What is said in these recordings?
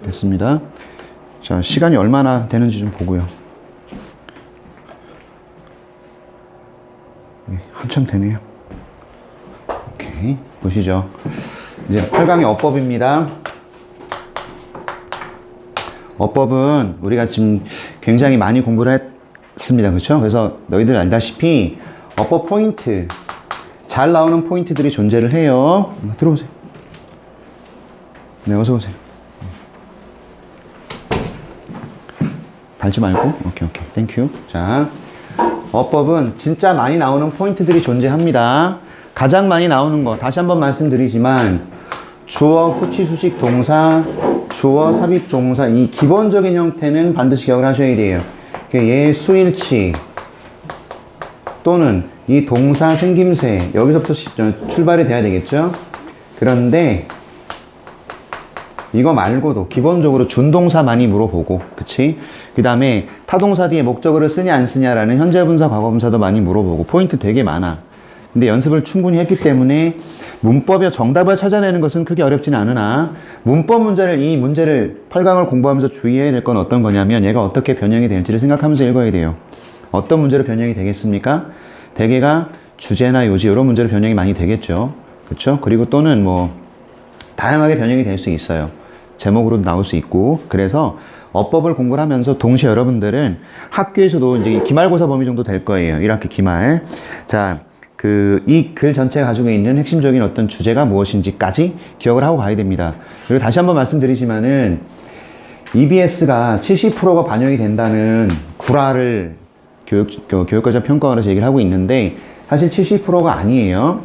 됐습니다. 자, 시간이 얼마나 되는지 좀 보고요. 한참 되네요. 오케이. 보시죠. 이제 8강의 어법입니다. 어법은 우리가 지금 굉장히 많이 공부를 했습니다. 그렇죠? 그래서 너희들 알다시피 어법 포인트, 잘 나오는 포인트들이 존재를 해요. 들어오세요. 네, 어서 오세요. 밟지 말고. 오케이. 땡큐. 자, 어법은 진짜 많이 나오는 포인트들이 존재합니다. 가장 많이 나오는 거 다시 한번 말씀드리지만 주어, 후치, 수식, 동사, 주어, 삽입, 동사 이 기본적인 형태는 반드시 기억을 하셔야 돼요. 얘 수일치 또는 이 동사 생김새 여기서부터 출발이 돼야 되겠죠. 그런데 이거 말고도 기본적으로 준동사 많이 물어보고, 그치? 그 다음에 타동사 뒤에 목적어를 쓰냐 안 쓰냐라는 현재분사 과거분사도 많이 물어보고 포인트 되게 많아. 근데 연습을 충분히 했기 때문에 문법의 정답을 찾아내는 것은 크게 어렵지는 않으나 문법 문제를, 이 문제를 8강을 공부하면서 주의해야 될 건 어떤 거냐면 얘가 어떻게 변형이 될지를 생각하면서 읽어야 돼요. 어떤 문제로 변형이 되겠습니까? 대개가 주제나 요지 이런 문제로 변형이 많이 되겠죠. 그렇죠? 그리고 또는 뭐 다양하게 변형이 될 수 있어요. 제목으로 나올 수 있고. 그래서 어법을 공부를 하면서 동시에 여러분들은 학교에서도 이제 기말고사 범위 정도 될 거예요. 1학기 기말. 자, 이 글 전체가 가지고 있는 핵심적인 어떤 주제가 무엇인지까지 기억을 하고 가야 됩니다. 그리고 다시 한번 말씀드리지만은 EBS가 70%가 반영이 된다는 구라를 교육과정 평가원에서 얘기를 하고 있는데 사실 70%가 아니에요.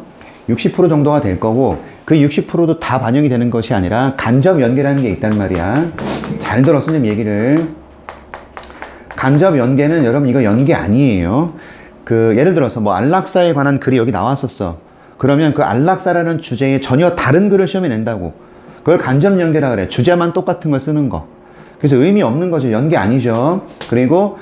60% 정도가 될 거고 그 60%도 다 반영이 되는 것이 아니라 간접 연계라는 게 있단 말이야. 잘 들어, 선생님 얘기를. 간접 연계는 여러분 이거 연계 아니에요. 예를 들어서 뭐 안락사에 관한 글이 여기 나왔었어. 그러면 그 안락사라는 주제에 전혀 다른 글을 시험에 낸다고. 그걸 간접 연계라 그래. 주제만 똑같은 걸 쓰는 거. 그래서 의미 없는 거죠. 연계 아니죠. 그리고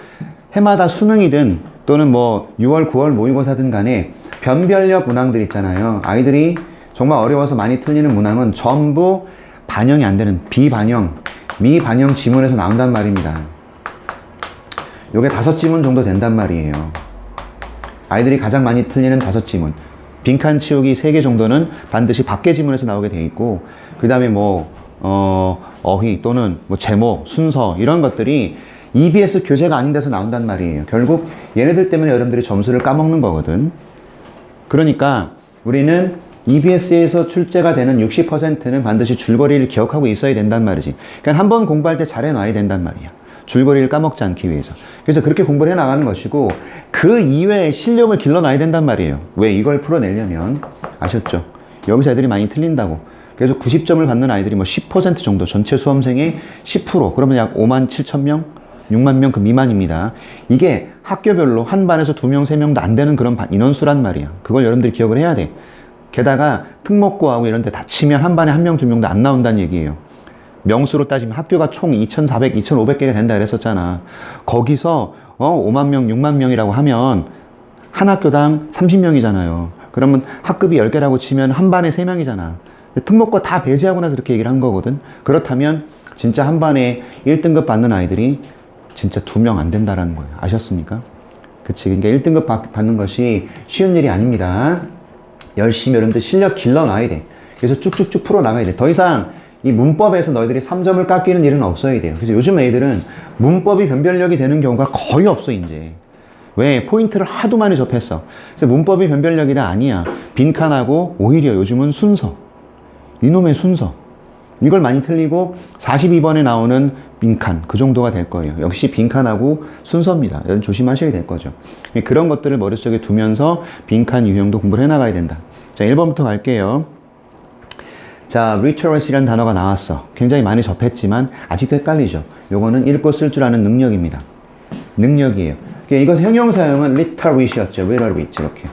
해마다 수능이든 또는 뭐 6월, 9월 모의고사든 간에 변별력 문항들 있잖아요. 아이들이 정말 어려워서 많이 틀리는 문항은 전부 반영이 안 되는 비반영, 미반영 지문에서 나온단 말입니다. 요게 5지문 정도 된단 말이에요. 아이들이 가장 많이 틀리는 5지문. 빈칸 치우기 3개 정도는 반드시 밖의 지문에서 나오게 돼 있고, 그 다음에 뭐, 어휘 또는 뭐 제목, 순서, 이런 것들이 EBS 교재가 아닌 데서 나온단 말이에요. 결국 얘네들 때문에 여러분들이 점수를 까먹는 거거든. 그러니까 우리는 EBS에서 출제가 되는 60%는 반드시 줄거리를 기억하고 있어야 된단 말이지. 그러니까 한번 공부할 때 잘 해놔야 된단 말이야. 줄거리를 까먹지 않기 위해서. 그래서 그렇게 공부를 해나가는 것이고 그 이외의 실력을 길러놔야 된단 말이에요. 왜? 이걸 풀어내려면. 아셨죠? 여기서 애들이 많이 틀린다고. 그래서 90점을 받는 아이들이 뭐 10% 정도, 전체 수험생의 10%, 그러면 약 5만 7천 명? 6만 명 그 미만입니다. 이게 학교별로 한 반에서 2명, 3명도 안 되는 그런 인원수란 말이야. 그걸 여러분들이 기억을 해야 돼. 게다가 특목고하고 이런 데 다 치면 한 반에 1명, 2명도 안 나온다는 얘기예요. 명수로 따지면 학교가 총 2,400, 2,500개가 된다 그랬었잖아. 거기서 5만 명, 6만 명이라고 하면 한 학교당 30명이잖아요. 그러면 학급이 10개라고 치면 한 반에 3명이잖아. 특목고 다 배제하고 나서 이렇게 얘기를 한 거거든. 그렇다면 진짜 한 반에 1등급 받는 아이들이 진짜 2명 안 된다라는 거예요. 아셨습니까? 그치. 그러니까 1등급 받는 것이 쉬운 일이 아닙니다. 열심히 여러분들 실력 길러놔야 돼. 그래서 쭉쭉쭉 풀어나가야 돼. 더 이상 이 문법에서 너희들이 3점을 깎이는 일은 없어야 돼요. 그래서 요즘 애들은 문법이 변별력이 되는 경우가 거의 없어, 이제. 왜? 포인트를 하도 많이 접했어. 그래서 문법이 변별력이다? 아니야. 빈칸하고 오히려 요즘은 순서. 이놈의 순서. 이걸 많이 틀리고 42번에 나오는 빈칸, 그 정도가 될 거예요. 역시 빈칸하고 순서입니다. 여러분 조심하셔야 될 거죠. 그런 것들을 머릿속에 두면서 빈칸 유형도 공부를 해나가야 된다. 자, 1번부터 갈게요. 자, literacy라는 단어가 나왔어. 굉장히 많이 접했지만 아직도 헷갈리죠. 요거는 읽고 쓸 줄 아는 능력입니다. 능력이에요. 이것의 형용사형은 literacy였죠. literate 이렇게.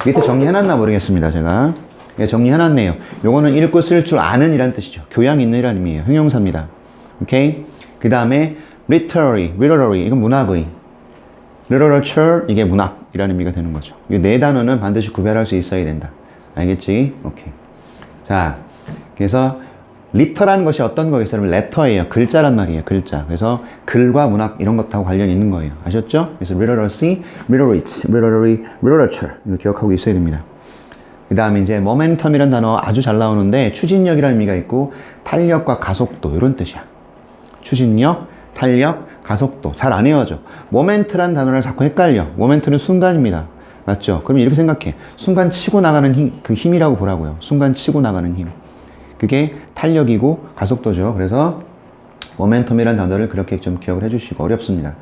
밑에 정리해놨나 모르겠습니다. 제가. 예, 정리해놨네요. 요거는 읽고 쓸 줄 아는 이란 뜻이죠. 교양 있는 이란 의미예요. 형용사입니다. 오케이? 그 다음에 literary, 이건 문학의. literature, 이게 문학이라는 의미가 되는 거죠. 이 네 단어는 반드시 구별할 수 있어야 된다. 알겠지? 오케이. 자, 그래서 리터라는 것이 어떤 거겠어요? 레터예요. 글자란 말이에요. 글자. 그래서 글과 문학 이런 것하고 관련이 있는 거예요. 아셨죠? 그래서 literacy, literates, literary, literature 이거 기억하고 있어야 됩니다. 그 다음에 이제 momentum이라는 단어 아주 잘 나오는데 추진력이라는 의미가 있고 탄력과 가속도 이런 뜻이야. 추진력, 탄력, 가속도 잘 안 외워져. 모멘트라는 단어를 자꾸 헷갈려. 모멘트는 순간입니다. 맞죠? 그럼 이렇게 생각해. 순간 치고 나가는 힘, 그 힘이라고 보라고요. 순간 치고 나가는 힘. 그게 탄력이고 가속도죠. 그래서 모멘텀이라는 단어를 그렇게 좀 기억을 해주시고 어렵습니다.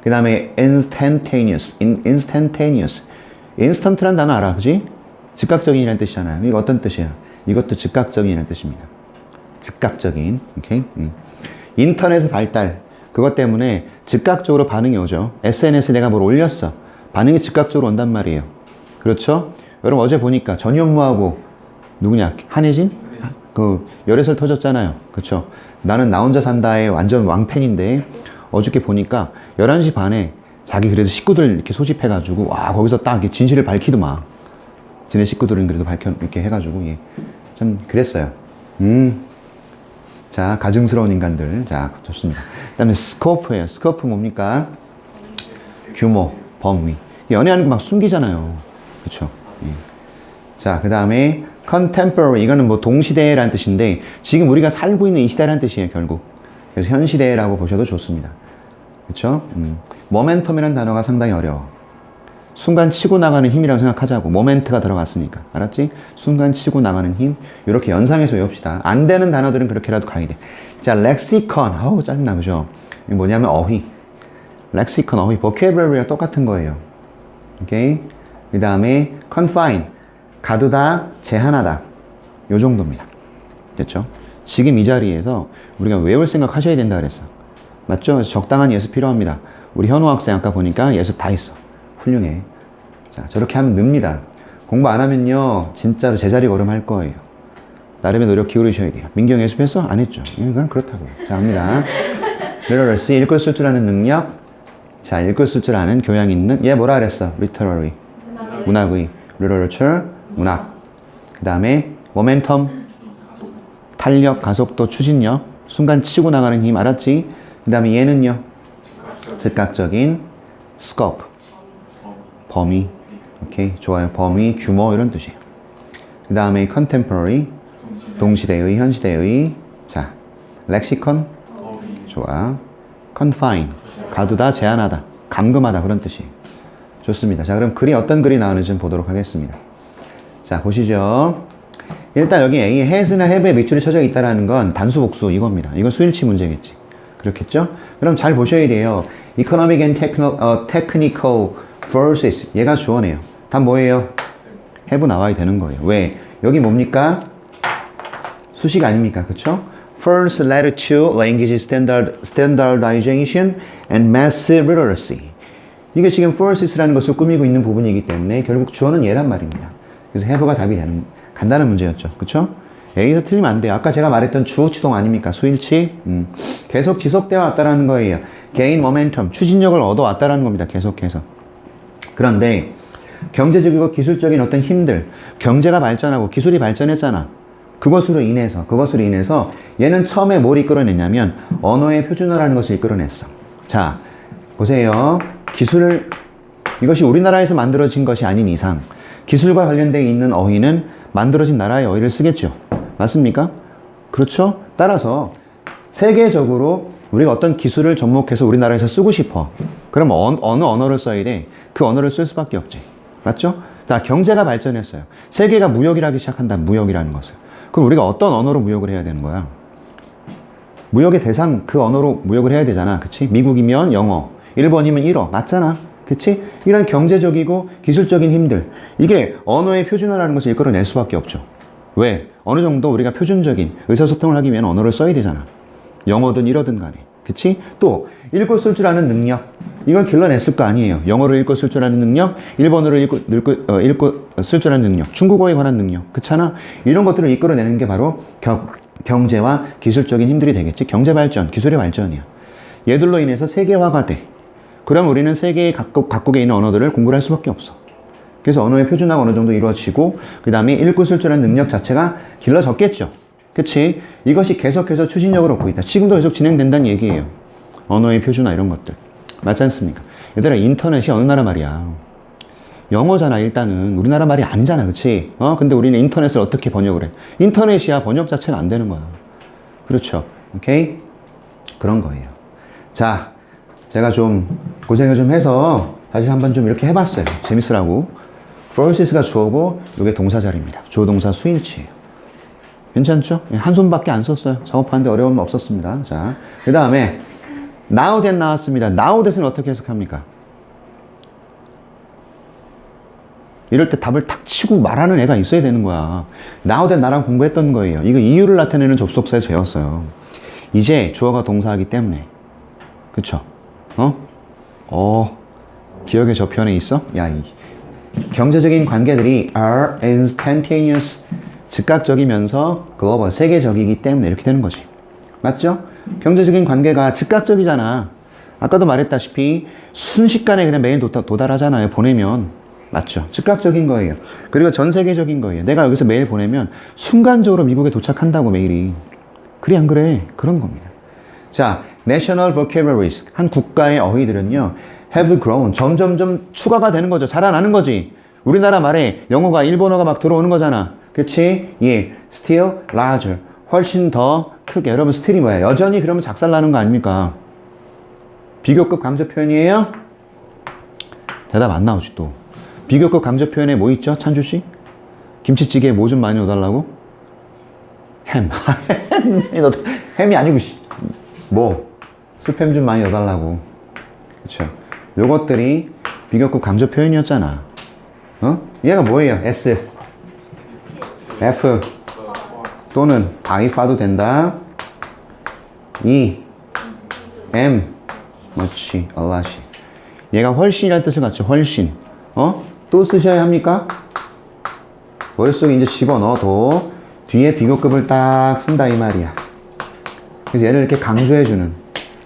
그 다음에 instantaneous, instantaneous. instant라는 단어 알아, 그지? 즉각적인이라는 뜻이잖아요. 이거 어떤 뜻이에요? 이것도 즉각적인이라는 뜻입니다. 즉각적인, 오케이? 인터넷의 발달, 그것 때문에 즉각적으로 반응이 오죠. SNS에 내가 뭘 올렸어. 반응이 즉각적으로 온단 말이에요. 그렇죠? 여러분 어제 보니까 전현무하고 누구냐? 한혜진? 그 열애설 터졌잖아요. 그쵸? 나는 나 혼자 산다의 완전 왕팬인데 어저께 보니까 11시 반에 자기 그래도 식구들 이렇게 소집해가지고 와 거기서 딱 이렇게 진실을 밝히더만. 지네 식구들은 그래도 이렇게 해가지고 예. 참 그랬어요. 자, 가증스러운 인간들. 자, 좋습니다. 그 다음에 스코프예요. 스코프 뭡니까? 규모, 범위. 연애하는 거 막 숨기잖아요. 그쵸? 예. 자, 그 다음에 contemporary. 이거는 뭐 동시대라는 뜻인데 지금 우리가 살고 있는 이 시대라는 뜻이에요, 결국. 그래서 현 시대라고 보셔도 좋습니다. 그쵸? 모멘텀이라는 단어가 상당히 어려워. 순간 치고 나가는 힘이라고 생각하자고. 모멘트가 들어갔으니까. 알았지? 순간 치고 나가는 힘. 이렇게 연상해서 외웁시다. 안 되는 단어들은 그렇게라도 가야 돼. 자, 렉시컨. 아우, 짜증나, 그죠? 이게 뭐냐면 어휘. 렉시컨, 어휘. vocabulary랑 똑같은 거예요. 오케이? 그 다음에 confine. 가두다, 제한하다. 요 정도입니다. 됐죠? 지금 이 자리에서 우리가 외울 생각 하셔야 된다 그랬어. 맞죠? 적당한 예습 필요합니다. 우리 현우 학생 아까 보니까 예습 다 했어. 훌륭해. 자, 저렇게 하면 늡니다. 공부 안 하면요, 진짜로 제자리 걸음할 거예요. 나름의 노력 기울이셔야 돼요. 민경 예습했어? 안 했죠? 그건 그렇다고요. 자, 갑니다. literacy, 읽고 쓸 줄 아는 능력. 자, 읽고 쓸 줄 아는 교양 있는, 얘 뭐라 그랬어? literary, 문학의. literature, 문학. 그 다음에 momentum, 탄력, 가속도, 추진력. 순간 치고 나가는 힘, 알았지? 그 다음에 얘는요, 즉각적인 scope. 범위. 오케이. 좋아요. 범위, 규모, 이런 뜻이에요. 그 다음에 contemporary. 동시대의, 현시대의. 자, lexicon. 좋아. confine. 가두다, 제한하다. 감금하다. 그런 뜻이에요. 좋습니다. 자, 그럼 글이 어떤 글이 나오는지 좀 보도록 하겠습니다. 자, 보시죠. 일단 여기 A, has나 have에 밑줄이 쳐져 있다는 건 단수 복수 이겁니다. 이건 수일치 문제겠지. 그렇겠죠? 그럼 잘 보셔야 돼요. economic and technical forces. 얘가 주어네요. 답 뭐예요? have 나와야 되는 거예요. 왜? 여기 뭡니까? 수식 아닙니까? 그쵸? First led to language standardization and mass literacy. 이게 지금 forces라는 것을 꾸미고 있는 부분이기 때문에 결국 주어는 얘란 말입니다. 그래서 have가 답이 되는 간단한 문제였죠. 그쵸? 여기서 틀리면 안 돼요. 아까 제가 말했던 주어치동 아닙니까? 수일치. 계속 지속되어 왔다라는 거예요. gain momentum. 추진력을 얻어왔다라는 겁니다. 계속해서. 그런데 경제적이고 기술적인 어떤 힘들, 경제가 발전하고 기술이 발전했잖아. 그것으로 인해서 얘는 처음에 뭘 이끌어냈냐면 언어의 표준화라는 것을 이끌어냈어. 자, 보세요. 이것이 우리나라에서 만들어진 것이 아닌 이상 기술과 관련되어 있는 어휘는 만들어진 나라의 어휘를 쓰겠죠. 맞습니까? 그렇죠? 따라서 세계적으로 우리가 어떤 기술을 접목해서 우리나라에서 쓰고 싶어. 그럼 어느 언어를 써야 돼? 그 언어를 쓸 수밖에 없지. 맞죠? 자, 경제가 발전했어요. 세계가 무역을 하기 시작한다. 무역이라는 것을. 그럼 우리가 어떤 언어로 무역을 해야 되는 거야? 무역의 대상 그 언어로 무역을 해야 되잖아. 그치? 미국이면 영어, 일본이면 일어. 맞잖아. 그치? 이런 경제적이고 기술적인 힘들. 이게 언어의 표준화라는 것을 이끌어낼 수밖에 없죠. 왜? 어느 정도 우리가 표준적인 의사소통을 하기 위한 언어를 써야 되잖아. 영어든 일어든 간에. 그치? 또 읽고 쓸 줄 아는 능력. 이걸 길러냈을 거 아니에요. 영어를 읽고 쓸 줄 아는 능력, 일본어를 읽고 쓸 줄 아는 능력, 중국어에 관한 능력. 그렇잖아? 이런 것들을 이끌어내는 게 바로 경제와 기술적인 힘들이 되겠지. 경제 발전, 기술의 발전이야. 얘들로 인해서 세계화가 돼. 그럼 우리는 세계 각국에 있는 언어들을 공부를 할 수밖에 없어. 그래서 언어의 표준화가 어느 정도 이루어지고 그 다음에 읽고 쓸 줄 아는 능력 자체가 길러졌겠죠. 그치? 이것이 계속해서 추진력을 얻고 있다. 지금도 계속 진행된다는 얘기예요. 언어의 표준화 이런 것들. 맞지 않습니까? 얘들아, 인터넷이 어느 나라 말이야? 영어잖아. 일단은 우리나라 말이 아니잖아. 그치? 근데 우리는 인터넷을 어떻게 번역을 해? 인터넷이야. 번역 자체가 안 되는 거야. 그렇죠? 오케이? 그런 거예요. 자, 제가 좀 고생을 좀 해서 다시 한번 좀 이렇게 해봤어요. 재밌으라고. process가 주어고 이게 동사 자리입니다. 주어 동사 수인치예요. 괜찮죠? 한 손밖에 안 썼어요. 작업하는데 어려움 없었습니다. 자, 그 다음에 now that 나왔습니다. now that은 어떻게 해석합니까? 이럴 때 답을 탁 치고 말하는 애가 있어야 되는 거야. now that 나랑 공부했던 거예요. 이거 이유를 나타내는 접속사에서 배웠어요. 이제 주어가 동사하기 때문에. 그쵸? 기억의 저편에 있어? 야, 경제적인 관계들이 are instantaneous, 즉각적이면서 global, 세계적이기 때문에 이렇게 되는 거지. 맞죠? 경제적인 관계가 즉각적이잖아. 아까도 말했다시피 순식간에 그냥 메일 도달하잖아요. 보내면. 맞죠? 즉각적인 거예요. 그리고 전 세계적인 거예요. 내가 여기서 메일 보내면 순간적으로 미국에 도착한다고, 메일이. 그래 안 그래? 그런 겁니다. 자, national vocabularies, 한 국가의 어휘들은요, have grown, 점점점 추가가 되는 거죠. 자라나는 거지. 우리나라 말에 영어가, 일본어가 막 들어오는 거잖아. 그치? 예, still larger, 훨씬 더 크게. 여러분, still이 뭐야? 여전히 그러면 작살나는 거 아닙니까? 비교급 강조 표현이에요? 대답 안 나오지 또. 비교급 강조 표현에 뭐 있죠? 찬주씨? 김치찌개에 뭐 좀 많이 넣어달라고? 햄. 햄이 아니고 뭐 스팸 좀 많이 넣어달라고. 그쵸? 요것들이 비교급 강조 표현이었잖아. 얘가 뭐예요? S, F 또는 I 봐도 된다. E, M, 그렇지, a lot이. 얘가 훨씬이라는 뜻을 갖죠. 훨씬. 또 쓰셔야 합니까? 머릿속에 이제 집어넣어도 뒤에 비교급을 딱 쓴다 이 말이야. 그래서 얘를 이렇게 강조해주는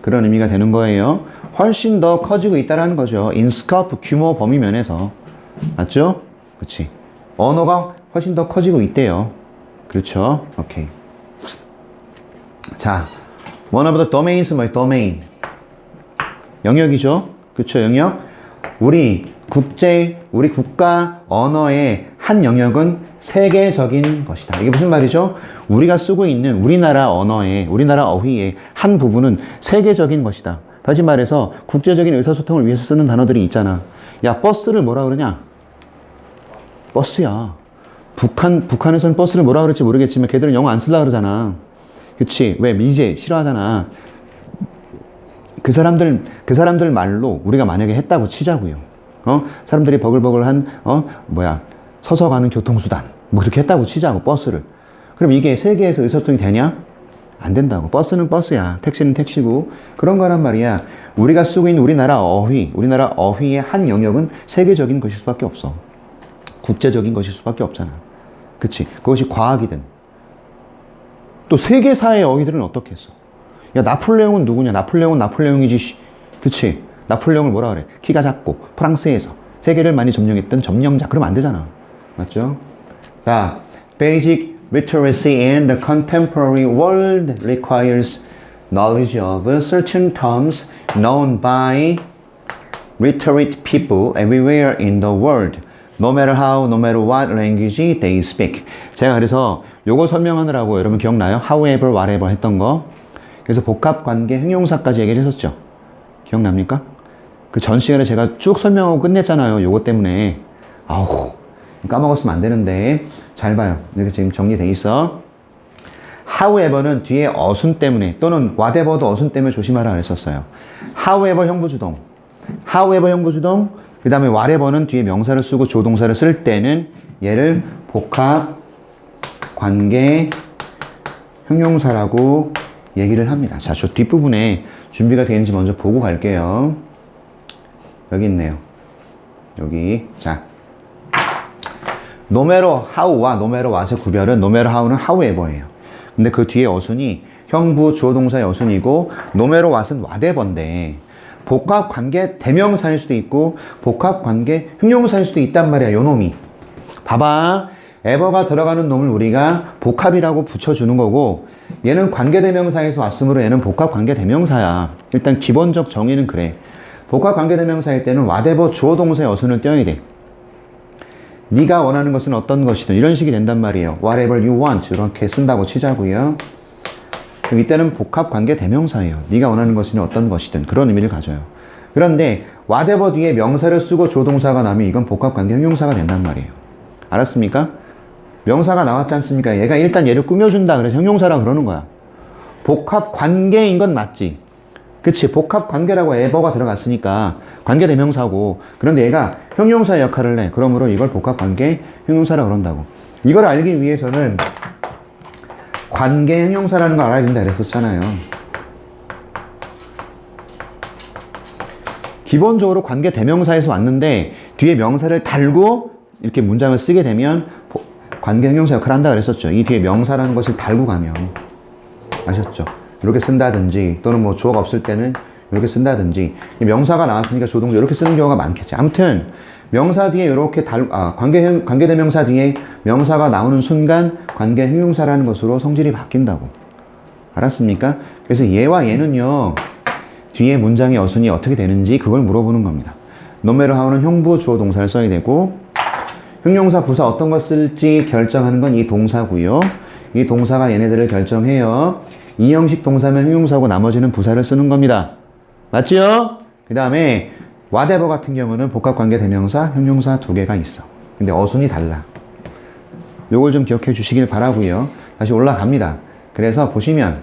그런 의미가 되는 거예요. 훨씬 더 커지고 있다라는 거죠. in scope, 규모, 범위 면에서. 맞죠? 그치. 언어가 훨씬 더 커지고 있대요. 그렇죠? 오케이. 자, one of the domains, 뭐예요? domain. 영역이죠? 그쵸, 영역? 우리 국가 언어의 한 영역은 세계적인 것이다. 이게 무슨 말이죠? 우리가 쓰고 있는 우리나라 언어의, 우리나라 어휘의 한 부분은 세계적인 것이다. 다시 말해서 국제적인 의사소통을 위해서 쓰는 단어들이 있잖아. 야, 버스를 뭐라 그러냐? 버스야. 북한에서는 버스를 뭐라 그럴지 모르겠지만 걔들은 영어 안 쓰려고 그러잖아. 그치? 왜? 미제 싫어하잖아. 그 사람들 말로 우리가 만약에 했다고 치자고요. 사람들이 버글버글한, 서서 가는 교통수단. 뭐 그렇게 했다고 치자고, 버스를. 그럼 이게 세계에서 의사소통이 되냐? 안 된다고. 버스는 버스야. 택시는 택시고. 그런 거란 말이야. 우리가 쓰고 있는 우리나라 어휘의 한 영역은 세계적인 것일 수밖에 없어. 국제적인 것일 수밖에 없잖아. 그치? 그것이 과학이든. 또 세계사의 어휘들은 어떻게 했어? 야, 나폴레옹은 누구냐? 나폴레옹은 나폴레옹이지. 그치? 나폴레옹을 뭐라 그래? 키가 작고, 프랑스에서 세계를 많이 점령했던 점령자. 그러면 안 되잖아. 맞죠? 자, basic literacy in the contemporary world requires knowledge of certain terms known by literate people everywhere in the world. No matter how, no matter what language they speak. 제가 그래서 요거 설명하느라고 여러분 기억나요? However, whatever 했던 거. 그래서 복합관계 형용사까지 얘기를 했었죠. 기억납니까? 그 전 시간에 제가 쭉 설명하고 끝냈잖아요. 요거 때문에. 아우, 까먹었으면 안 되는데. 잘 봐요. 이렇게 지금 정리돼 있어. However는 뒤에 어순 때문에 또는 whatever도 어순 때문에 조심하라 그랬었어요. However 형부주동. However 형부주동. 그 다음에 whatever는 뒤에 명사를 쓰고 조동사를 쓸 때는 얘를 복합관계 형용사라고 얘기를 합니다. 자, 저 뒷부분에 준비가 되는지 먼저 보고 갈게요. 여기 있네요. 여기. 자, no matter how와 no matter what의 구별은 no matter how는 however예요. 근데 그 뒤에 어순이 형부 주어동사의 어순이고 no matter what은 whatever인데 복합관계 대명사일 수도 있고 복합관계 형용사일 수도 있단 말이야. 요놈이. 봐봐. ever가 들어가는 놈을 우리가 복합이라고 붙여주는 거고, 얘는 관계대명사에서 왔으므로 얘는 복합관계대명사야. 일단 기본적 정의는 그래. 복합관계대명사일 때는 whatever 주어동사의 어순을 떼어야 돼. 네가 원하는 것은 어떤 것이든 이런 식이 된단 말이에요. whatever you want 이렇게 쓴다고 치자고요. 그럼 이때는 복합관계대명사예요. 네가 원하는 것은 어떤 것이든 그런 의미를 가져요. 그런데 whatever 뒤에 명사를 쓰고 주어동사가 나면 이건 복합관계 형용사가 된단 말이에요. 알았습니까? 명사가 나왔지 않습니까? 얘가 일단 얘를 꾸며준다 그래서 형용사라 그러는 거야. 복합관계인 건 맞지. 그치? 복합관계라고 ever가 들어갔으니까 관계대명사고, 그런데 얘가 형용사 역할을 해. 그러므로 이걸 복합관계 형용사라 그런다고. 이걸 알기 위해서는 관계 형용사라는 걸 알아야 된다 그랬었잖아요. 기본적으로 관계대명사에서 왔는데 뒤에 명사를 달고 이렇게 문장을 쓰게 되면 관계 형용사 역할을 한다 그랬었죠. 이 뒤에 명사라는 것을 달고 가면. 아셨죠? 이렇게 쓴다든지 또는 뭐 주어가 없을 때는 이렇게 쓴다든지, 명사가 나왔으니까 조동사 이렇게 쓰는 경우가 많겠지. 아무튼 명사 뒤에 이렇게 관계대명사 뒤에 명사가 나오는 순간 관계 형용사라는 것으로 성질이 바뀐다고. 알았습니까? 그래서 얘와 얘는요, 뒤에 문장의 어순이 어떻게 되는지 그걸 물어보는 겁니다. no matter how는 형부 주어 동사를 써야 되고, 형용사 부사 어떤 거 쓸지 결정하는 건 이 동사고요. 이 동사가 얘네들을 결정해요. 이 형식 동사면 형용사고 나머지는 부사를 쓰는 겁니다. 맞지요? 그 다음에 whatever 같은 경우는 복합관계대명사, 형용사 두 개가 있어. 근데 어순이 달라. 요걸 좀 기억해 주시길 바라고요. 다시 올라갑니다. 그래서 보시면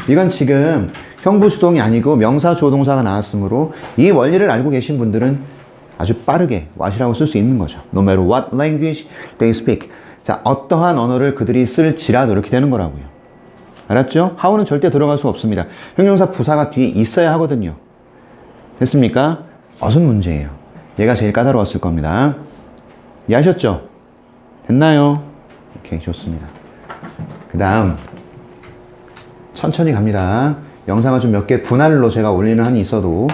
이건 지금 형부수동이 아니고 명사 주어동사가 나왔으므로 이 원리를 알고 계신 분들은 아주 빠르게 what이라고 쓸 수 있는 거죠. No matter what language they speak. 자, 어떠한 언어를 그들이 쓸지라도 이렇게 되는 거라고요. 알았죠? how는 절대 들어갈 수 없습니다. 형용사 부사가 뒤에 있어야 하거든요. 됐습니까? 어순 문제예요. 얘가 제일 까다로웠을 겁니다. 이해하셨죠? 됐나요? 오케이, 좋습니다. 그 다음 천천히 갑니다. 영상을 좀 몇 개 분할로 제가 올리는 한이 있어도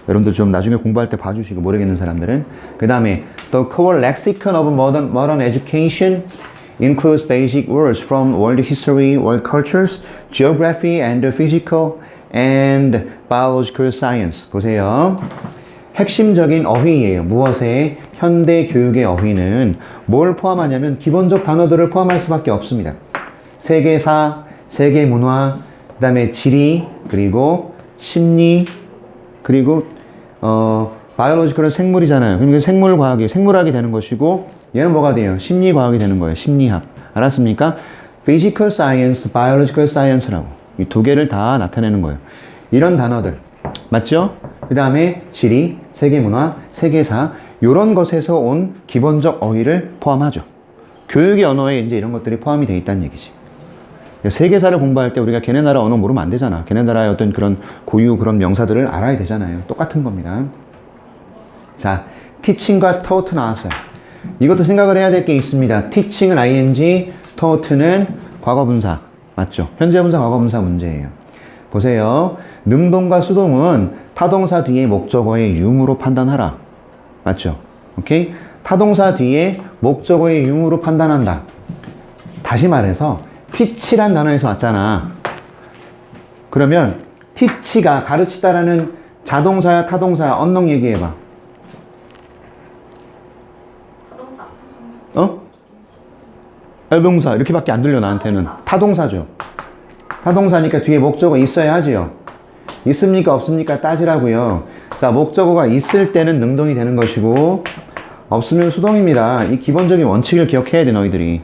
여러분들 좀 나중에 공부할 때 봐주시고, 모르겠는 사람들은. 그 다음에 The core lexicon of modern education includes basic words from world history, world cultures, geography, and physical and biological science. 보세요. 핵심적인 어휘예요. 무엇에? 현대 교육의 어휘는 뭘 포함하냐면 기본적 단어들을 포함할 수밖에 없습니다. 세계사, 세계문화, 그 다음에 지리, 그리고 심리, 그리고 바이올로지컬은 생물이잖아요. 그러니까 생물과학이, 생물학이 되는 것이고, 얘는 뭐가 돼요? 심리과학이 되는 거예요. 심리학. 알았습니까? Physical Science, Biological Science라고. 이 두 개를 다 나타내는 거예요. 이런 단어들. 맞죠? 그 다음에 지리, 세계문화, 세계사, 이런 것에서 온 기본적 어휘를 포함하죠. 교육의 언어에 이제 이런 것들이 포함이 되어 있다는 얘기지. 세계사를 공부할 때 우리가 걔네 나라 언어 모르면 안 되잖아. 걔네 나라의 어떤 그런 고유 그런 명사들을 알아야 되잖아요. 똑같은 겁니다. 자, teaching과 taught 나왔어요. 이것도 생각을 해야 될 게 있습니다. teaching은 ing, taught는 과거분사. 맞죠? 현재분사, 과거분사 문제예요. 보세요. 능동과 수동은 타동사 뒤에 목적어의 유무로 판단하라. 맞죠? 오케이? 타동사 뒤에 목적어의 유무로 판단한다. 다시 말해서 teach란 단어에서 왔잖아. 그러면 teach가 가르치다라는 자동사야 타동사야? 언능 얘기해봐. 어? 동사 이렇게밖에 안 들려 나한테는. 타동사죠. 타동사니까 뒤에 목적어 있어야 하지요. 있습니까 없습니까 따지라고요. 자, 목적어가 있을 때는 능동이 되는 것이고 없으면 수동입니다. 이 기본적인 원칙을 기억해야 돼 너희들이.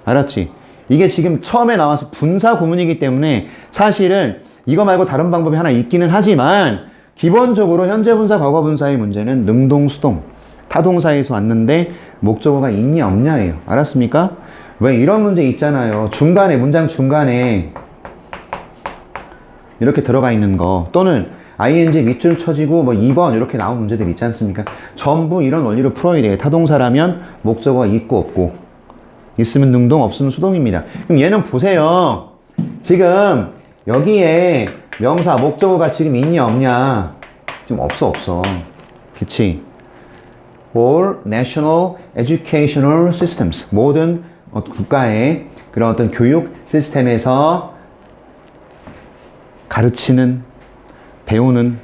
알았지? 이게 지금 처음에 나와서 분사 구문이기 때문에 사실은 이거 말고 다른 방법이 하나 있기는 하지만 기본적으로 현재 분사, 과거 분사의 문제는 능동, 수동, 타동사에서 왔는데 목적어가 있냐 없냐예요. 알았습니까? 왜 이런 문제 있잖아요. 중간에, 문장 중간에 이렇게 들어가 있는 거, 또는 ing 밑줄 쳐지고 뭐 2번 이렇게 나온 문제들 있지 않습니까? 전부 이런 원리로 풀어야 돼요. 타동사라면 목적어가 있고 없고, 있으면 능동, 없으면 수동입니다. 그럼 얘는 보세요. 지금 여기에 명사, 목적어가 지금 있냐 없냐? 지금 없어. 그치? all national educational systems. 모든 국가의 그런 어떤 교육 시스템에서 가르치는, 배우는,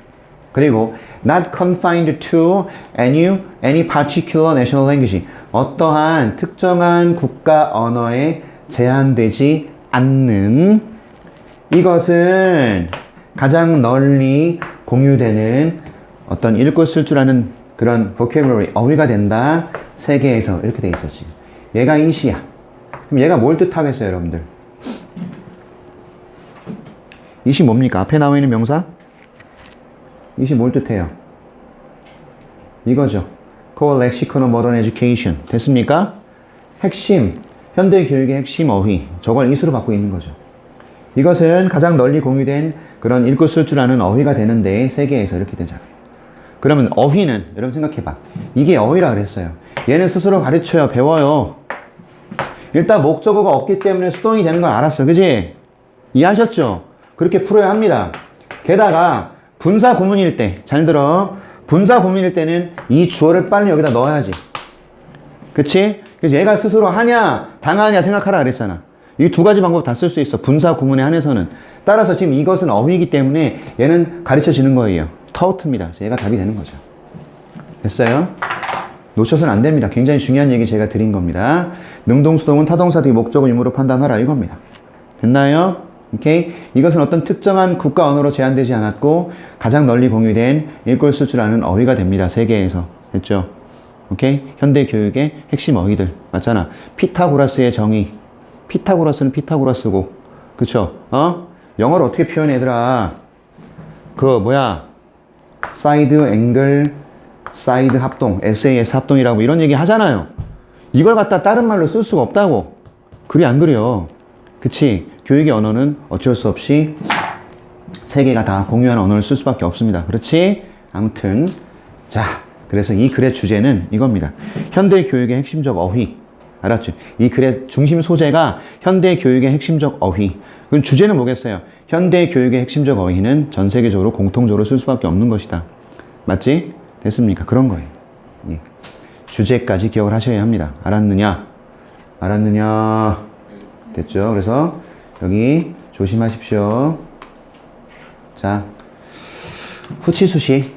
그리고 not confined to any particular national language. 어떠한 특정한 국가 언어에 제한되지 않는, 이것은 가장 널리 공유되는 어떤 읽고 쓸 줄 아는 그런 vocabulary, 어휘가 된다. 세계에서. 이렇게 돼 있어 지금. 얘가 인시야. 그럼 얘가 뭘 뜻하겠어요 여러분들? 이시 뭡니까? 앞에 나와 있는 명사? 이시 뭘 뜻해요? 이거죠. Core Lexicon of Modern Education. 됐습니까? 핵심, 현대 교육의 핵심 어휘. 저걸 이수로 받고 있는 거죠. 이것은 가장 널리 공유된 그런 읽고 쓸 줄 아는 어휘가 되는데 세계에서 이렇게 되잖아요. 그러면 어휘는 여러분 생각해봐. 이게 어휘라 그랬어요. 얘는 스스로 가르쳐요. 배워요. 일단 목적어가 없기 때문에 수동이 되는 걸 알았어. 그지? 이해하셨죠? 그렇게 풀어야 합니다. 게다가 분사 구문일 때, 잘 들어. 분사 구문일 때는 이 주어를 빨리 여기다 넣어야지. 그치? 그래서 얘가 스스로 하냐 당하냐 생각하라 그랬잖아. 이 두 가지 방법 다 쓸 수 있어. 분사 구문에 한해서는. 따라서 지금 이것은 어휘이기 때문에 얘는 가르쳐지는 거예요. 타우트입니다. 얘가 답이 되는 거죠. 됐어요? 놓쳐서는 안 됩니다. 굉장히 중요한 얘기 제가 드린 겁니다. 능동수동은 타동사 뒤 목적어 유무로 판단하라 이겁니다. 됐나요? 오케이? 이것은 어떤 특정한 국가 언어로 제한되지 않았고 가장 널리 공유된 읽고 쓸 줄 아는 어휘가 됩니다. 세계에서. 됐죠? 오케이? 현대 교육의 핵심 어휘들. 맞잖아. 피타고라스의 정의. 피타고라스는 피타고라스고. 그쵸? 영어를 어떻게 표현해 얘들아? 사이드 앵글 사이드 합동, SAS 합동이라고 이런 얘기 하잖아요. 이걸 갖다 다른 말로 쓸 수가 없다고. 그리 안 그래요. 그치? 교육의 언어는 어쩔 수 없이 세계가 다 공유하는 언어를 쓸 수밖에 없습니다. 그렇지? 아무튼 자, 그래서 이 글의 주제는 이겁니다. 현대 교육의 핵심적 어휘. 알았죠? 이 글의 중심 소재가 현대 교육의 핵심적 어휘. 그럼 주제는 뭐겠어요? 현대 교육의 핵심적 어휘는 전 세계적으로 공통적으로 쓸 수밖에 없는 것이다. 맞지? 됐습니까? 그런 거예요. 예. 주제까지 기억을 하셔야 합니다. 알았느냐? 알았느냐? 됐죠? 그래서 여기 조심하십시오. 자, 후치수식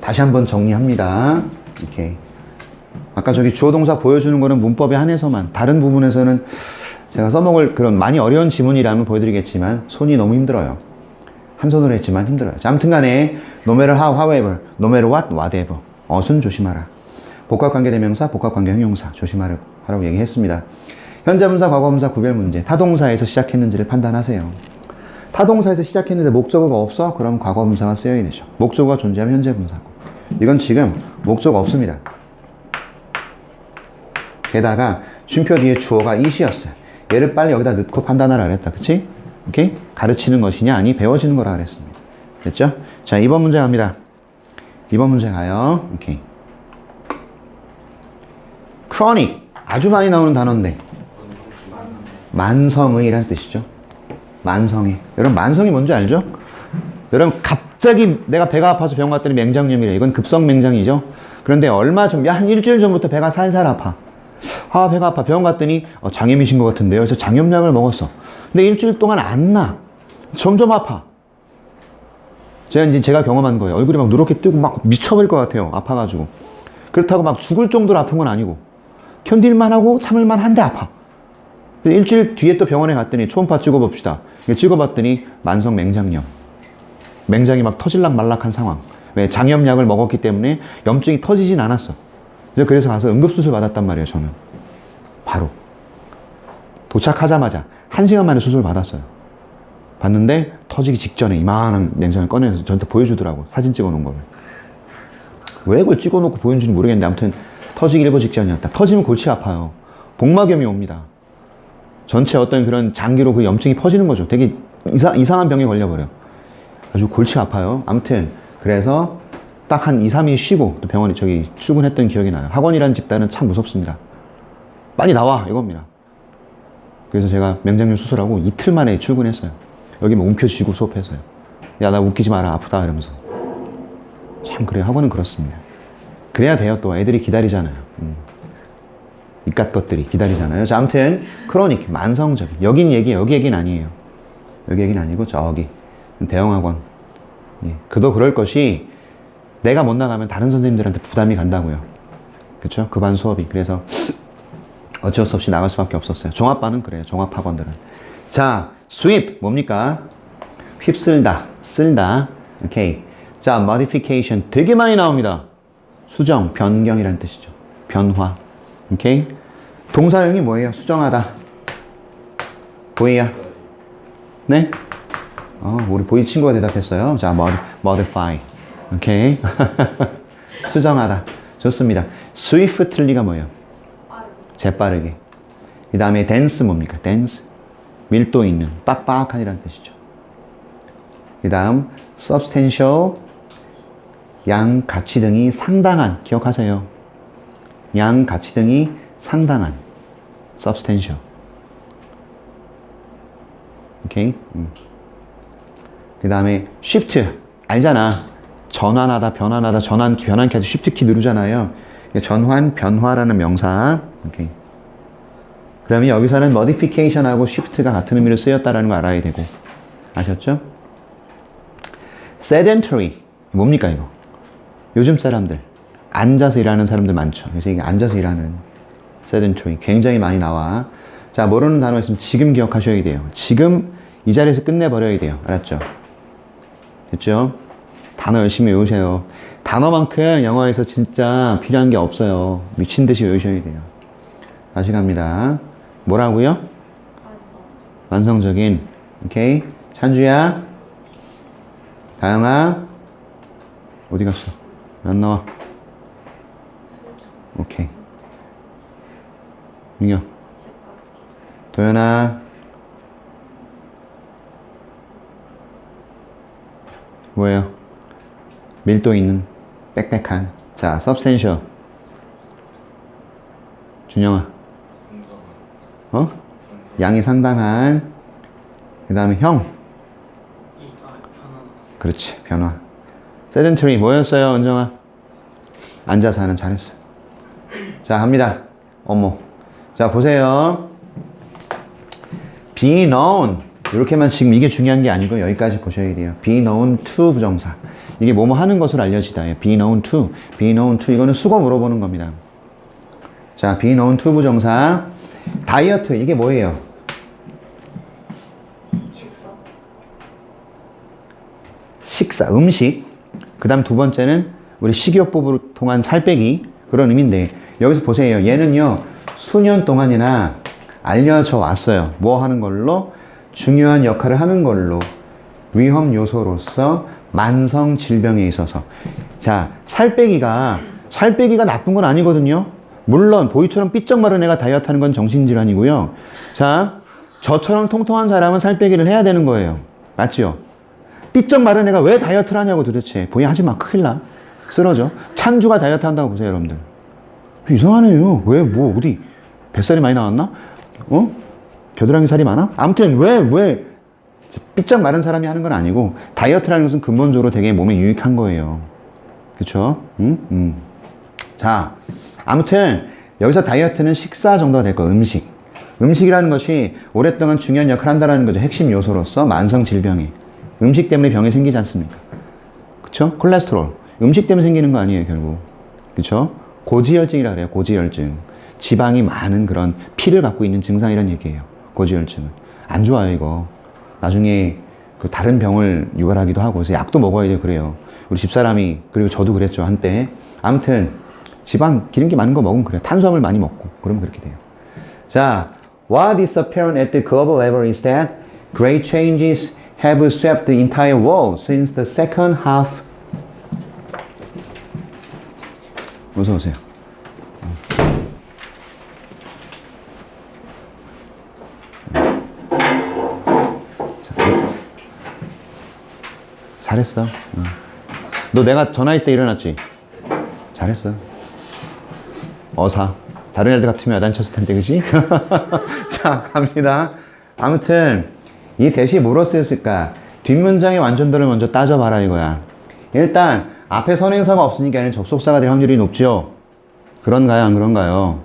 다시 한번 정리합니다. 이렇게. 아까 저기 주어 동사 보여주는 거는 문법에 한해서만, 다른 부분에서는 제가 써먹을 그런 많이 어려운 지문이라면 보여드리겠지만 손이 너무 힘들어요. 한 손으로 했지만 힘들어요. 자, 아무튼 간에 no matter how, however, no matter what, whatever. 어순 조심하라. 복합관계대명사, 복합관계 형용사 조심하라고 얘기했습니다. 현재분사, 과거분사 구별 문제. 타동사에서 시작했는지를 판단하세요. 타동사에서 시작했는데 목적어가 없어? 그럼 과거분사가 쓰여야 되죠. 목적어가 존재하면 현재분사고. 이건 지금 목적어 없습니다. 게다가 쉼표 뒤에 주어가 it이었어요. 얘를 빨리 여기다 넣고 판단하라 그랬다. 그치? 오케이? 가르치는 것이냐 아니 배워지는 거라 그랬습니다. 됐죠? 자, 2번 문제 갑니다. 2번 문제 가요. 오케이. chronic. 아주 많이 나오는 단어인데 만성의란 뜻이죠. 만성의. 여러분 만성이 뭔지 알죠? 여러분 갑자기 내가 배가 아파서 병원 갔더니 맹장염이래. 이건 급성 맹장이죠. 그런데 얼마 전, 한 일주일 전부터 배가 살살 아파. 아, 배가 아파. 병원 갔더니 장염이신 것 같은데요. 그래서 장염약을 먹었어. 근데 일주일 동안 안 나. 점점 아파. 제가 경험한 거예요. 얼굴이 막 누렇게 뜨고 막 미쳐버릴 것 같아요. 아파가지고. 그렇다고 막 죽을 정도로 아픈 건 아니고 견딜만 하고 참을만 한데 아파. 일주일 뒤에 또 병원에 갔더니 초음파 찍어봅시다. 찍어봤더니 만성 맹장염. 맹장이 막 터질락 말락한 상황. 왜? 장염약을 먹었기 때문에 염증이 터지진 않았어. 그래서 가서 응급수술 받았단 말이에요. 저는 바로 도착하자마자 1시간 만에 수술 받았어요. 봤는데 터지기 직전에 이만한 맹장을 꺼내서 저한테 보여주더라고. 사진 찍어놓은 거를. 왜 그걸 찍어놓고 보여준지는 모르겠는데 아무튼 터지기 일보 직전이었다. 터지면 골치 아파요. 복막염이 옵니다. 전체 어떤 그런 장기로 그 염증이 퍼지는 거죠. 되게 이상한 병에 걸려버려. 아주 골치 아파요. 아무튼 그래서 딱 한 2, 3일 쉬고 또 병원에 출근했던 기억이 나요. 학원이라는 집단은 참 무섭습니다. 빨리 나와 이겁니다. 그래서 제가 맹장염 수술하고 이틀 만에 출근했어요. 여기 뭐 움켜쥐고 수업했어요. 야, 나 웃기지 마라. 아프다 이러면서. 참 그래요. 학원은 그렇습니다. 그래야 돼요. 또 애들이 기다리잖아요. 이깟 것들이 기다리잖아요. 자, 아무튼 크로닉, 만성적인. 여기 얘기는 아니에요. 여기 얘기는 아니고 저기 대형학원. 예. 그도 그럴 것이 내가 못 나가면 다른 선생님들한테 부담이 간다고요. 그쵸? 그 반 수업이. 그래서 어쩔 수 없이 나갈 수밖에 없었어요. 종합반은 그래요. 종합학원들은. 자, sweep 뭡니까? 휩쓸다, 쓸다. 오케이. 자, modification 되게 많이 나옵니다. 수정, 변경이라는 뜻이죠. 변화. 오케이. 동사형이 뭐예요? 수정하다. 보이야? 네? 우리 보이 친구가 대답했어요. 자, modify. 오케이. 수정하다. 좋습니다. swiftly가 뭐예요? 재빠르게. 그 다음에 dense 뭡니까? dense. 밀도 있는, 빡빡한이라는 뜻이죠. 그 다음 substantial. 양 가치 등이 상당한. 기억하세요. 양 가치 등이 상당한. substantial. 오케이. 그 다음에 shift. 알잖아. 전환하다, 변환하다, 변환키 해도 shift 키 누르잖아요. 전환, 변화라는 명사. 오케이. 그러면 여기서는 modification하고 shift가 같은 의미로 쓰였다라는 거 알아야 되고. 아셨죠? sedentary. 뭡니까, 이거? 요즘 사람들. 앉아서 일하는 사람들 많죠. 그래서 이게 앉아서 일하는 sedentary. 굉장히 많이 나와. 자, 모르는 단어 있으면 지금 기억하셔야 돼요. 지금 이 자리에서 끝내버려야 돼요. 알았죠? 됐죠? 단어 열심히 외우세요. 단어만큼 영어에서 진짜 필요한 게 없어요. 미친 듯이 외우셔야 돼요. 다시 갑니다. 뭐라고요? 완성적인. 오케이. 찬주야. 다영아. 어디 갔어? 왜 안 나와? 오케이. 민경. 도연아. 뭐예요? 밀도 있는, 빽빽한. 자, substantial. 준영아. 양이 상당한. 그 다음에 형. 그렇지, 변화. sedentary 뭐였어요, 은정아? 앉아서 하는. 잘했어. 자, 갑니다. 어머. 자, 보세요. be known. 이렇게만 지금 이게 중요한 게 아니고 여기까지 보셔야 돼요. be known to 부정사. 이게 뭐뭐 하는 것으로 알려지다. be known to. be known to. 이거는 수거 물어보는 겁니다. 자, be known to 부정사. 다이어트. 이게 뭐예요? 식사. 음식. 그 다음 두 번째는 우리 식이요법으로 통한 살 빼기. 그런 의미인데 여기서 보세요. 얘는요. 수년 동안이나 알려져 왔어요. 뭐 하는 걸로? 중요한 역할을 하는 걸로. 위험 요소로서 만성 질병에 있어서. 자, 살 빼기가 나쁜 건 아니거든요. 물론 보이처럼 삐쩍 마른 애가 다이어트 하는 건 정신질환이고요. 자, 저처럼 통통한 사람은 살 빼기를 해야 되는 거예요. 맞죠? 삐쩍 마른 애가 왜 다이어트를 하냐고 도대체. 보이 하지 마. 큰일 나. 쓰러져. 찬주가 다이어트 한다고 보세요, 여러분들. 이상하네요. 왜, 뭐, 어디, 뱃살이 많이 나왔나? 겨드랑이 살이 많아? 아무튼, 왜, 삐쩍 마른 사람이 하는 건 아니고, 다이어트라는 것은 근본적으로 되게 몸에 유익한 거예요. 그쵸? 자, 아무튼, 여기서 다이어트는 식사 정도가 될 거예요. 음식. 음식이라는 것이 오랫동안 중요한 역할을 한다는 거죠. 핵심 요소로서 만성 질병이. 음식 때문에 병이 생기지 않습니까? 그쵸? 콜레스테롤. 음식 때문에 생기는 거 아니에요, 결국. 그쵸? 고지혈증이라 그래요, 고지혈증. 지방이 많은 그런 피를 갖고 있는 증상이란 얘기예요. 고지혈증은. 안 좋아요, 이거. 나중에 그 다른 병을 유발하기도 하고, 그래서 약도 먹어야 돼요, 그래요. 우리 집사람이, 그리고 저도 그랬죠, 한때. 아무튼, 지방, 기름기 많은 거 먹으면 그래요. 탄수화물 많이 먹고, 그러면 그렇게 돼요. 자, what is apparent at the global level is that great changes have swept the entire world since the second half. 어서 오세요. 잘했어. 너 내가 전화할 때 일어났지? 잘했어. 어사. 다른 애들 같으면 야단쳤을 텐데, 그지? 자, 갑니다. 아무튼 이 대시 뭐로 쓰였을까? 뒷문장의 완전도를 먼저 따져봐라 이거야. 일단 앞에 선행사가 없으니까 얘는 접속사가 될 확률이 높죠? 그런가요? 안 그런가요?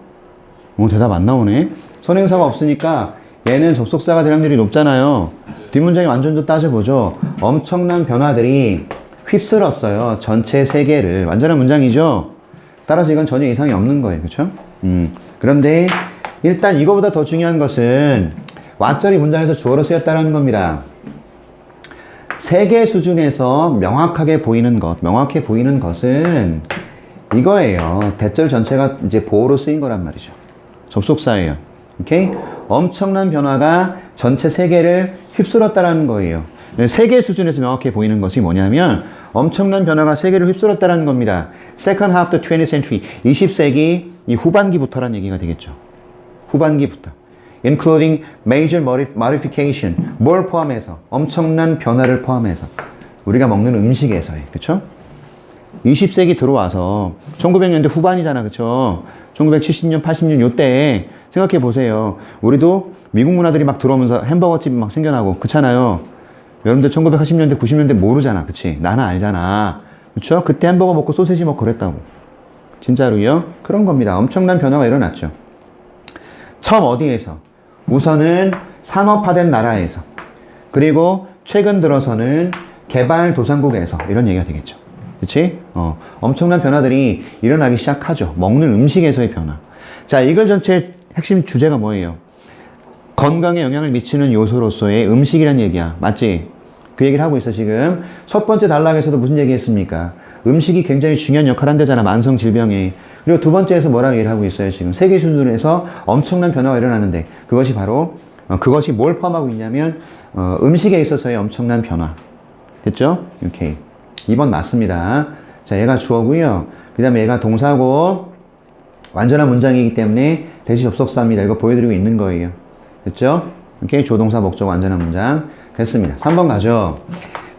대답 안 나오네. 선행사가 없으니까 얘는 접속사가 될 확률이 높잖아요. 뒷문장이 완전 좀 따져보죠. 엄청난 변화들이 휩쓸었어요. 전체 세계를. 완전한 문장이죠? 따라서 이건 전혀 이상이 없는 거예요. 그쵸? 그런데 일단 이거보다 더 중요한 것은 왓절이 문장에서 주어로 쓰였다는 겁니다. 세계 수준에서 명확하게 보이는 것, 명확해 보이는 것은 이거예요. 대절 전체가 이제 보어로 쓰인 거란 말이죠. 접속사예요. 오케이? 엄청난 변화가 전체 세계를 휩쓸었다라는 거예요. 세계 수준에서 명확해 보이는 것이 뭐냐면 엄청난 변화가 세계를 휩쓸었다라는 겁니다. Second half of the 20th century, 20세기 이 후반기부터라는 얘기가 되겠죠. 후반기부터. Including major modification. 뭘 포함해서? 엄청난 변화를 포함해서. 우리가 먹는 음식에서의. 그쵸? 20세기 들어와서 1900년대 후반이잖아. 그쵸? 1970년, 80년 요때 생각해 보세요. 우리도 미국 문화들이 막 들어오면서 햄버거집 막 생겨나고 그렇잖아요. 여러분들 1980년대, 90년대 모르잖아. 그치? 나는 알잖아. 그쵸? 그때 햄버거 먹고 소세지 먹고 그랬다고. 진짜로요? 그런 겁니다. 엄청난 변화가 일어났죠. 처음 어디에서? 우선은 산업화된 나라에서. 그리고 최근 들어서는 개발도상국에서. 이런 얘기가 되겠죠. 그치? 엄청난 변화들이 일어나기 시작하죠. 먹는 음식에서의 변화. 자, 이걸 전체 핵심 주제가 뭐예요? 건강에 영향을 미치는 요소로서의 음식이란 얘기야. 맞지? 그 얘기를 하고 있어, 지금. 첫 번째 단락에서도 무슨 얘기 했습니까? 음식이 굉장히 중요한 역할을 한대잖아, 만성 질병에. 그리고 두 번째에서 뭐라고 얘기를 하고 있어요, 지금. 세계 수준에서 엄청난 변화가 일어나는데, 그것이 바로, 그것이 뭘 포함하고 있냐면, 음식에 있어서의 엄청난 변화. 됐죠? 오케이. 2번 맞습니다. 자, 얘가 주어고요. 그 다음에 얘가 동사고, 완전한 문장이기 때문에 대시 접속사입니다. 이거 보여드리고 있는 거예요. 됐죠? 오케이. 조동사 목적 완전한 문장. 됐습니다. 3번 가죠.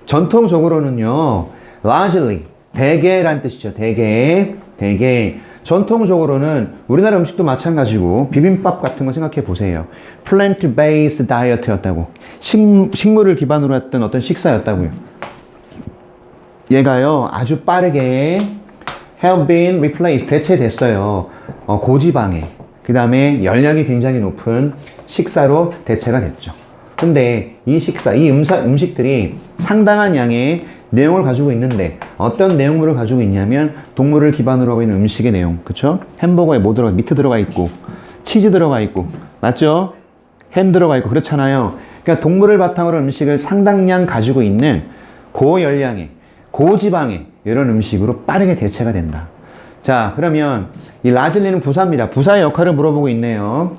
전통적으로는요, largely, 대개란 뜻이죠. 대개. 전통적으로는 우리나라 음식도 마찬가지고, 비빔밥 같은 거 생각해 보세요. plant-based diet였다고. 식물을 기반으로 했던 어떤 식사였다고요. 얘가요, 아주 빠르게 have been replaced, 대체됐어요. 고지방에. 그 다음에 열량이 굉장히 높은 식사로 대체가 됐죠. 근데 이 식사, 이 음식들이 상당한 양의 내용을 가지고 있는데 어떤 내용물을 가지고 있냐면 동물을 기반으로 하고 있는 음식의 내용. 그쵸? 햄버거에 뭐 들어가, 미트 들어가 있고 치즈 들어가 있고 맞죠? 햄 들어가 있고 그렇잖아요. 그러니까 동물을 바탕으로 음식을 상당량 가지고 있는 고열량의 고지방의 이런 음식으로 빠르게 대체가 된다. 자, 그러면 이 라즐리는 부사입니다. 부사의 역할을 물어보고 있네요.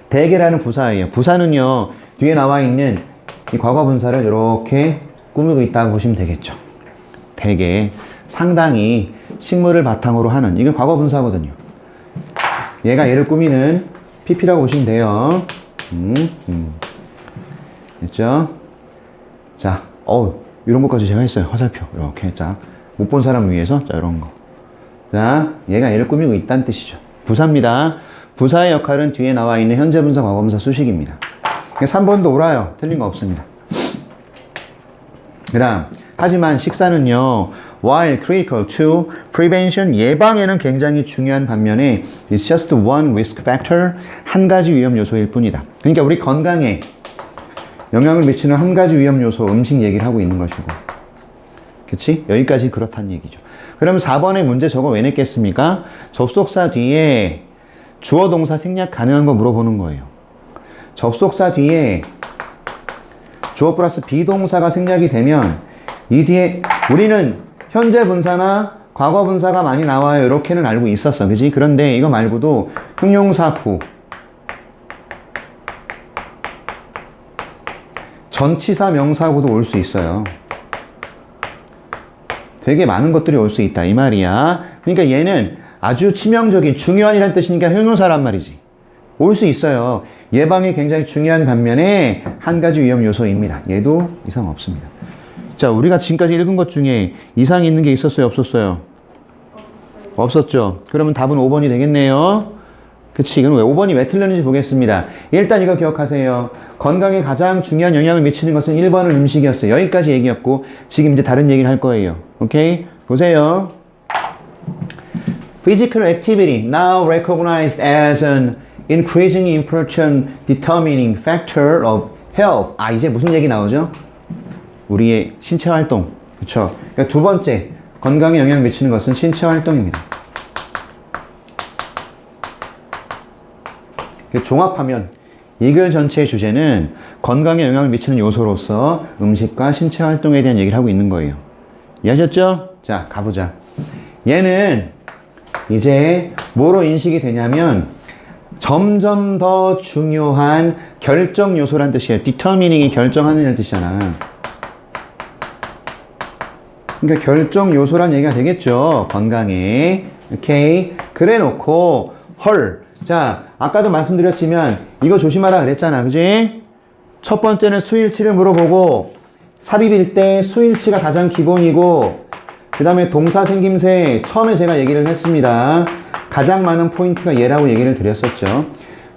대개라는 부사예요. 부사는요, 뒤에 나와 있는 이 과거분사를 이렇게 꾸미고 있다고 보시면 되겠죠. 대개, 상당히 식물을 바탕으로 하는, 이건 과거분사거든요. 얘가 얘를 꾸미는 PP라고 보시면 돼요. 됐죠? 자, 이런 것까지 제가 했어요. 화살표. 이렇게. 자, 못 본 사람을 위해서. 자, 이런 거. 자, 얘가 얘를 꾸미고 있다는 뜻이죠. 부사입니다. 부사의 역할은 뒤에 나와 있는 현재분사, 과거분사 수식입니다. 3번도 옳아요. 틀린 거 없습니다. 그 다음, 하지만 식사는요, while critical to prevention, 예방에는 굉장히 중요한 반면에 it's just one risk factor, 한 가지 위험 요소일 뿐이다. 그러니까 우리 건강에 영향을 미치는 한 가지 위험 요소, 음식 얘기를 하고 있는 것이고. 그치? 여기까지 그렇다는 얘기죠. 그럼 4번의 문제 저거 왜 냈겠습니까? 접속사 뒤에 주어 동사 생략 가능한 거 물어보는 거예요. 접속사 뒤에 주어 플러스 비동사가 생략이 되면 이 뒤에 우리는 현재 분사나 과거 분사가 많이 나와요. 이렇게는 알고 있었어. 그지? 그런데 이거 말고도 형용사 후, 전치사 명사 후도 올 수 있어요. 되게 많은 것들이 올 수 있다. 이 말이야. 그러니까 얘는 아주 치명적인 중요한이란 뜻이니까 형용사란 말이지. 올 수 있어요. 예방이 굉장히 중요한 반면에 한 가지 위험 요소입니다. 얘도 이상 없습니다. 자, 우리가 지금까지 읽은 것 중에 이상이 있는 게 있었어요? 없었어요? 없었죠. 그러면 답은 5번이 되겠네요. 그치? 그럼 5번이 왜 틀렸는지 보겠습니다. 일단 이거 기억하세요. 건강에 가장 중요한 영향을 미치는 것은 1번은 음식이었어요. 여기까지 얘기였고 지금 이제 다른 얘기를 할 거예요. 오케이? 보세요. Physical activity now recognized as an increasingly important determining factor of health. 아, 이제 무슨 얘기 나오죠? 우리의 신체 활동. 그쵸? 그러니까 두 번째, 건강에 영향을 미치는 것은 신체 활동입니다. 종합하면 이 글 전체의 주제는 건강에 영향을 미치는 요소로서 음식과 신체 활동에 대한 얘기를 하고 있는 거예요. 이해하셨죠? 자, 가보자. 얘는 이제 뭐로 인식이 되냐면 점점 더 중요한 결정 요소란 뜻이에요. determining이 결정하는 뜻이잖아. 그러니까 결정 요소란 얘기가 되겠죠. 건강에. 오케이. 그래 놓고 헐. 자, 아까도 말씀드렸지만 이거 조심하라 그랬잖아. 그지? 첫 번째는 수일치를 물어보고 삽입일 때 수일치가 가장 기본이고 그 다음에 동사 생김새 처음에 제가 얘기를 했습니다. 가장 많은 포인트가 얘라고 얘기를 드렸었죠.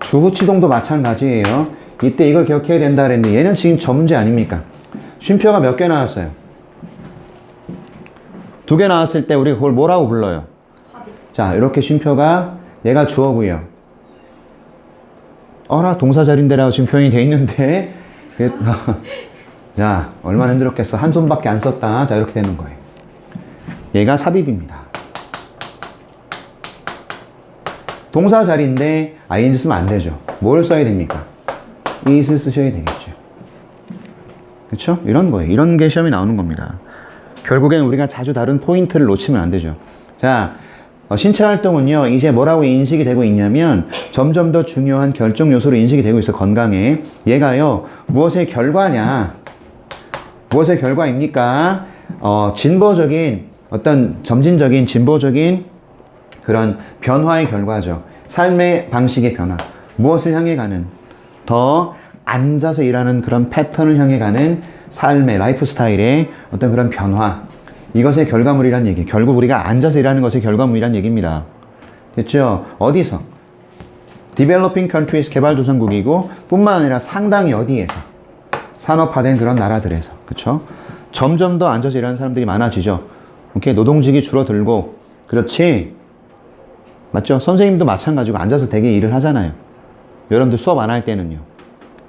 주후치동도 마찬가지예요. 이때 이걸 기억해야 된다 그랬는데 얘는 지금 점제 아닙니까? 쉼표가 몇 개 나왔어요? 2개 나왔을 때 우리 그걸 뭐라고 불러요? 자, 이렇게 쉼표가 얘가 주어고요. 어라 동사 자리인데라고 지금 표현이 돼 있는데 야 얼마나 힘들었겠어. 한 손밖에 안 썼다. 자 이렇게 되는 거예요. 얘가 삽입입니다. 동사 자리인데 ing 쓰면 안 되죠. 뭘 써야 됩니까? is 쓰셔야 되겠죠. 그렇죠? 이런 거예요. 이런 게 시험에 나오는 겁니다. 결국엔 우리가 자주 다룬 포인트를 놓치면 안 되죠. 자, 신체 활동은요, 이제 뭐라고 인식이 되고 있냐면 점점 더 중요한 결정 요소로 인식이 되고 있어, 건강에. 얘가요, 무엇의 결과냐? 무엇의 결과입니까? 진보적인, 어떤 점진적인, 진보적인 그런 변화의 결과죠. 삶의 방식의 변화. 무엇을 향해 가는? 더 앉아서 일하는 그런 패턴을 향해 가는 삶의, 라이프 스타일의 어떤 그런 변화. 이것의 결과물이란 얘기. 결국 우리가 앉아서 일하는 것의 결과물이란 얘기입니다. 됐죠? 어디서? Developing countries, 개발도상국이고 뿐만 아니라 상당히 어디에서? 산업화된 그런 나라들에서. 그쵸? 점점 더 앉아서 일하는 사람들이 많아지죠. 오케이? 노동직이 줄어들고. 그렇지? 맞죠? 선생님도 마찬가지고 앉아서 되게 일을 하잖아요. 여러분들 수업 안 할 때는요.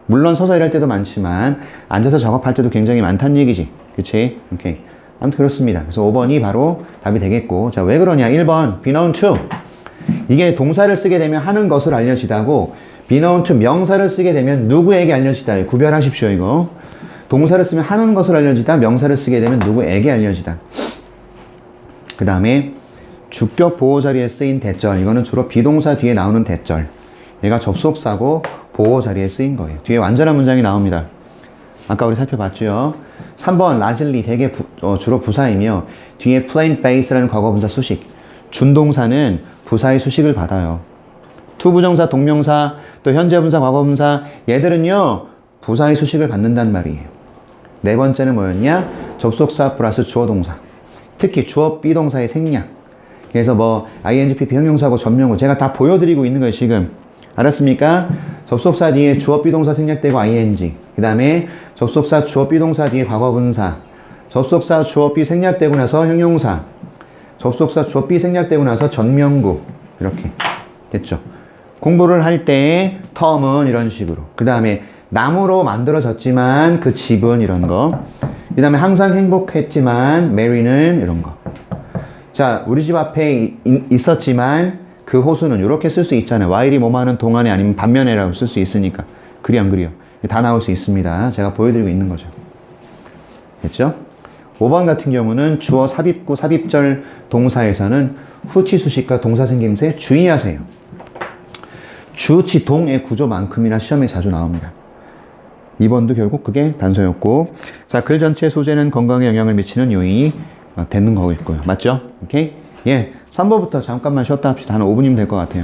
물론 서서 일할 때도 많지만 앉아서 작업할 때도 굉장히 많다는 얘기지. 그치? 오케이. 아무튼 그렇습니다. 그래서 5번이 바로 답이 되겠고. 자, 왜 그러냐? 1번, be known to. 이게 동사를 쓰게 되면 하는 것을 알려지다고, be known to 명사를 쓰게 되면 누구에게 알려지다. 구별하십시오, 이거. 동사를 쓰면 하는 것을 알려지다, 명사를 쓰게 되면 누구에게 알려지다. 그 다음에 주격 보호 자리에 쓰인 대절. 이거는 주로 비동사 뒤에 나오는 대절. 얘가 접속사고 보호 자리에 쓰인 거예요. 뒤에 완전한 문장이 나옵니다. 아까 우리 살펴봤죠. 3번 largely 대개 주로 부사이며 뒤에 plain base라는 과거분사 수식. 준동사는 부사의 수식을 받아요. 투부정사, 동명사, 또 현재분사, 과거분사 얘들은요 부사의 수식을 받는단 말이에요. 네 번째는 뭐였냐? 접속사 플러스 주어동사. 특히 주어 비동사의 생략. 그래서 뭐 ing, pp, 형용사고 전명고 제가 다 보여드리고 있는 거예요 지금. 알았습니까? 접속사 뒤에 주어 비동사 생략되고 ing. 그 다음에 접속사 주어 비동사 뒤에 과거분사. 접속사 주어 비 생략되고 나서 형용사. 접속사 주어 비 생략되고 나서 전명구. 이렇게 됐죠. 공부를 할 때 텀은 이런 식으로. 그 다음에 나무로 만들어졌지만 그 집은 이런 거. 그 다음에 항상 행복했지만 메리는 이런 거. 자, 우리 집 앞에 있었지만 그 호수는 이렇게 쓸 수 있잖아요. while이 뭐뭐하는 동안에 아니면 반면에라고 쓸 수 있으니까. 그리 안 그리요? 다 나올 수 있습니다. 제가 보여드리고 있는 거죠. 됐죠? 5번 같은 경우는 주어 삽입구 삽입절 동사에서는 후치 수식과 동사 생김새 주의하세요. 주치 동의 구조만큼이나 시험에 자주 나옵니다. 2번도 결국 그게 단서였고. 자, 글 전체 소재는 건강에 영향을 미치는 요인이 되는 거겠고요. 맞죠? 오케이? 예. 3번부터 잠깐만 쉬었다 합시다. 한 5분이면 될 것 같아요.